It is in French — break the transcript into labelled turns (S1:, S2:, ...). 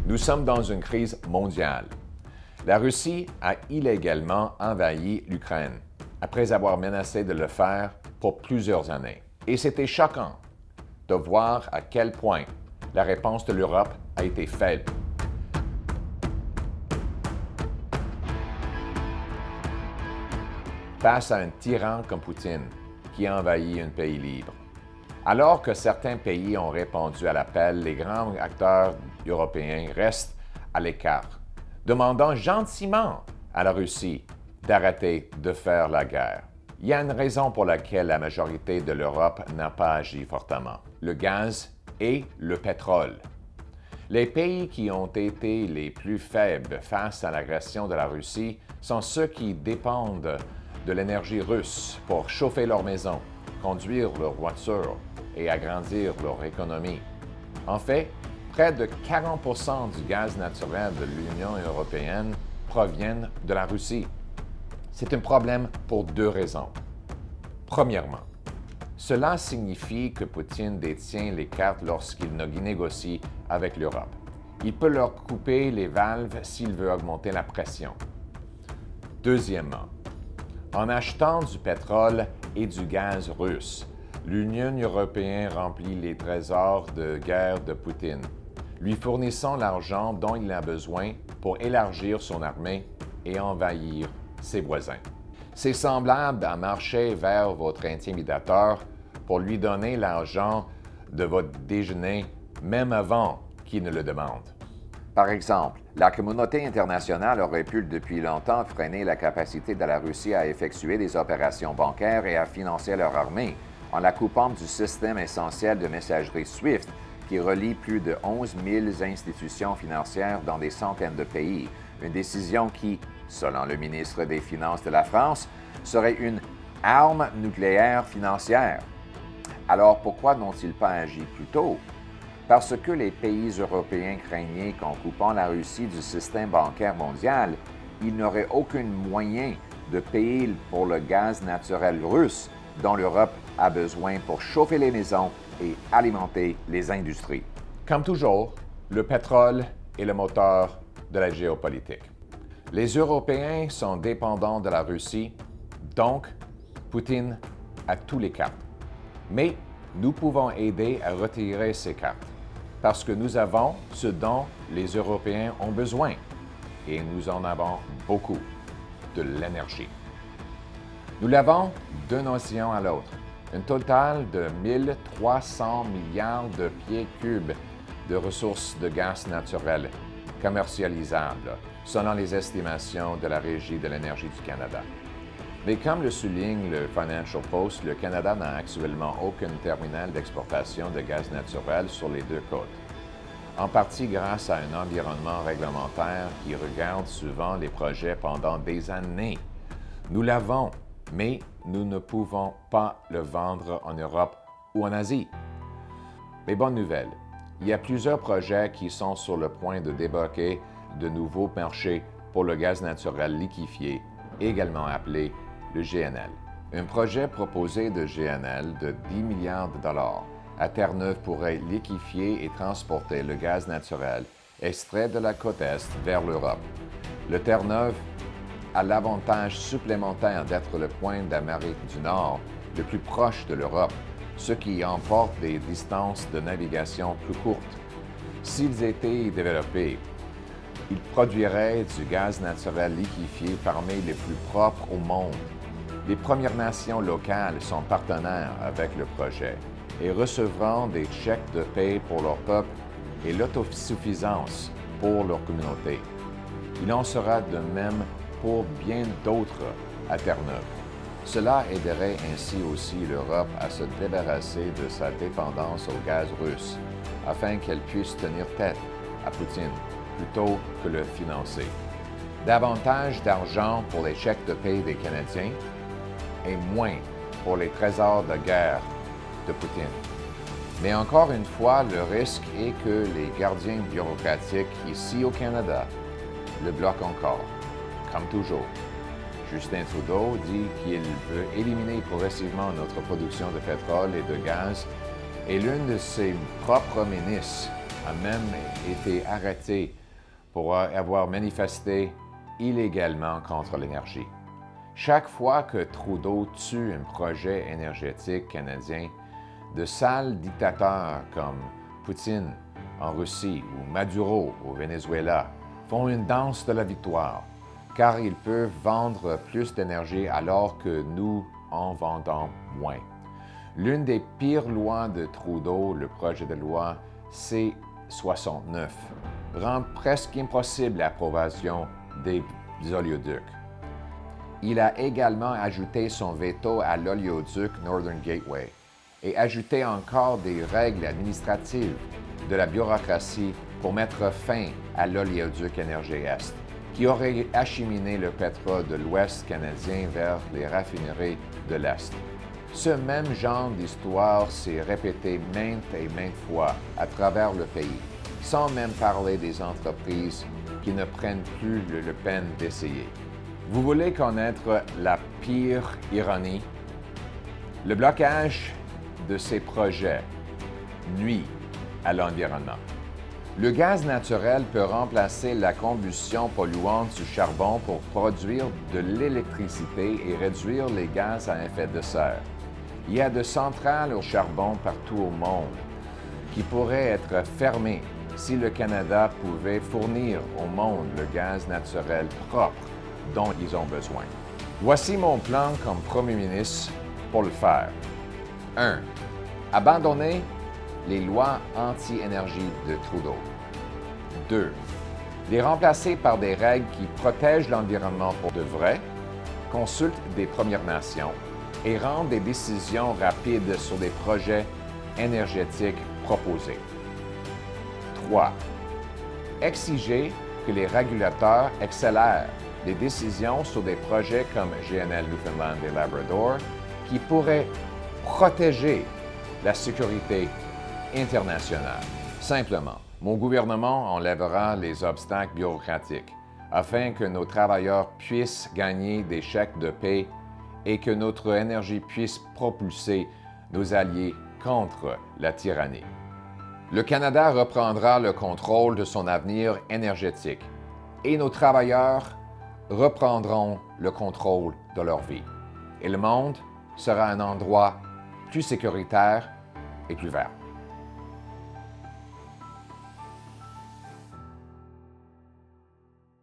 S1: Nous sommes dans une crise mondiale. La Russie a illégalement envahi l'Ukraine, après avoir menacé de le faire pour plusieurs années. Et c'était choquant de voir à quel point la réponse de l'Europe a été faible. Face à un tyran comme Poutine qui envahit un pays libre. Alors que certains pays ont répondu à l'appel, les grands acteurs européens restent à l'écart, demandant gentiment à la Russie d'arrêter de faire la guerre. Il y a une raison pour laquelle la majorité de l'Europe n'a pas agi fortement. Le gaz et le pétrole. Les pays qui ont été les plus faibles face à l'agression de la Russie sont ceux qui dépendent de l'énergie russe pour chauffer leur maison, conduire leur voiture et agrandir leur économie. En fait, près de 40% du gaz naturel de l'Union européenne proviennent de la Russie. C'est un problème pour deux raisons. Premièrement, cela signifie que Poutine détient les cartes lorsqu'il négocie avec l'Europe. Il peut leur couper les valves s'il veut augmenter la pression. Deuxièmement, en achetant du pétrole et du gaz russe, l'Union européenne remplit les trésors de guerre de Poutine, lui fournissant l'argent dont il a besoin pour élargir son armée et envahir ses voisins. C'est semblable à marcher vers votre intimidateur pour lui donner l'argent de votre déjeuner même avant qu'il ne le demande.
S2: Par exemple, la communauté internationale aurait pu depuis longtemps freiner la capacité de la Russie à effectuer des opérations bancaires et à financer leur armée en la coupant du système essentiel de messagerie SWIFT qui relie plus de 11 000 institutions financières dans des centaines de pays. Une décision qui, selon le ministre des Finances de la France, serait une arme nucléaire financière. Alors pourquoi n'ont-ils pas agi plus tôt? Parce que les pays européens craignaient qu'en coupant la Russie du système bancaire mondial, ils n'auraient aucun moyen de payer pour le gaz naturel russe dont l'Europe a besoin pour chauffer les maisons et alimenter les industries.
S1: Comme toujours, le pétrole est le moteur de la géopolitique. Les Européens sont dépendants de la Russie, donc Poutine a tous les cartes. Mais nous pouvons aider à retirer ces cartes parce que nous avons ce dont les Européens ont besoin et nous en avons beaucoup, de l'énergie. Nous l'avons d'un océan à l'autre, un total de 1300 milliards de pieds cubes de ressources de gaz naturel commercialisables, selon les estimations de la Régie de l'énergie du Canada. Mais comme le souligne le Financial Post, le Canada n'a actuellement aucun terminal d'exportation de gaz naturel sur les deux côtes, en partie grâce à un environnement réglementaire qui regarde souvent les projets pendant des années. Nous l'avons, mais nous ne pouvons pas le vendre en Europe ou en Asie. Mais bonne nouvelle, il y a plusieurs projets qui sont sur le point de débloquer de nouveaux marchés pour le gaz naturel liquéfié, également appelé le GNL. Un projet proposé de GNL de 10 milliards de dollars à Terre-Neuve pourrait liquéfier et transporter le gaz naturel extrait de la côte Est vers l'Europe. Le Terre-Neuve a l'avantage supplémentaire d'être le point d'Amérique du Nord le plus proche de l'Europe, ce qui emporte des distances de navigation plus courtes. S'ils étaient développés, ils produiraient du gaz naturel liquéfié parmi les plus propres au monde. Les Premières Nations locales sont partenaires avec le projet et recevront des chèques de paie pour leur peuple et l'autosuffisance pour leur communauté. Il en sera de même pour bien d'autres à Terre-Neuve. Cela aiderait ainsi aussi l'Europe à se débarrasser de sa dépendance au gaz russe, afin qu'elle puisse tenir tête à Poutine plutôt que le financer. Davantage d'argent pour les chèques de paie des Canadiens et moins pour les trésors de guerre de Poutine. Mais encore une fois, le risque est que les gardiens bureaucratiques ici au Canada le bloquent encore, comme toujours. Justin Trudeau dit qu'il veut éliminer progressivement notre production de pétrole et de gaz, et l'une de ses propres ministres a même été arrêté pour avoir manifesté illégalement contre l'énergie. Chaque fois que Trudeau tue un projet énergétique canadien, de sales dictateurs comme Poutine en Russie ou Maduro au Venezuela font une danse de la victoire, car ils peuvent vendre plus d'énergie alors que nous en vendons moins. L'une des pires lois de Trudeau, le projet de loi C-69, rend presque impossible l'approbation des oléoducs. Il a également ajouté son veto à l'oléoduc Northern Gateway et ajouté encore des règles administratives de la bureaucratie pour mettre fin à l'oléoduc Énergie-Est, qui aurait acheminé le pétrole de l'Ouest canadien vers les raffineries de l'Est. Ce même genre d'histoire s'est répété maintes et maintes fois à travers le pays, sans même parler des entreprises qui ne prennent plus le peine d'essayer. Vous voulez connaître la pire ironie? Le blocage de ces projets nuit à l'environnement. Le gaz naturel peut remplacer la combustion polluante du charbon pour produire de l'électricité et réduire les gaz à effet de serre. Il y a de centrales au charbon partout au monde qui pourraient être fermées si le Canada pouvait fournir au monde le gaz naturel propre dont ils ont besoin. Voici mon plan comme Premier ministre pour le faire. 1. Abandonner les lois anti-énergie de Trudeau. 2. Les remplacer par des règles qui protègent l'environnement pour de vrai, consultent des Premières Nations et rendent des décisions rapides sur des projets énergétiques proposés. 3. Exiger que les régulateurs accélèrent les décisions sur des projets comme GNL Newfoundland et Labrador qui pourraient protéger la sécurité internationale. Simplement, mon gouvernement enlèvera les obstacles bureaucratiques afin que nos travailleurs puissent gagner des chèques de paie et que notre énergie puisse propulser nos alliés contre la tyrannie. Le Canada reprendra le contrôle de son avenir énergétique et nos travailleurs reprendront le contrôle de leur vie. Et le monde sera un endroit plus sécuritaire et plus vert.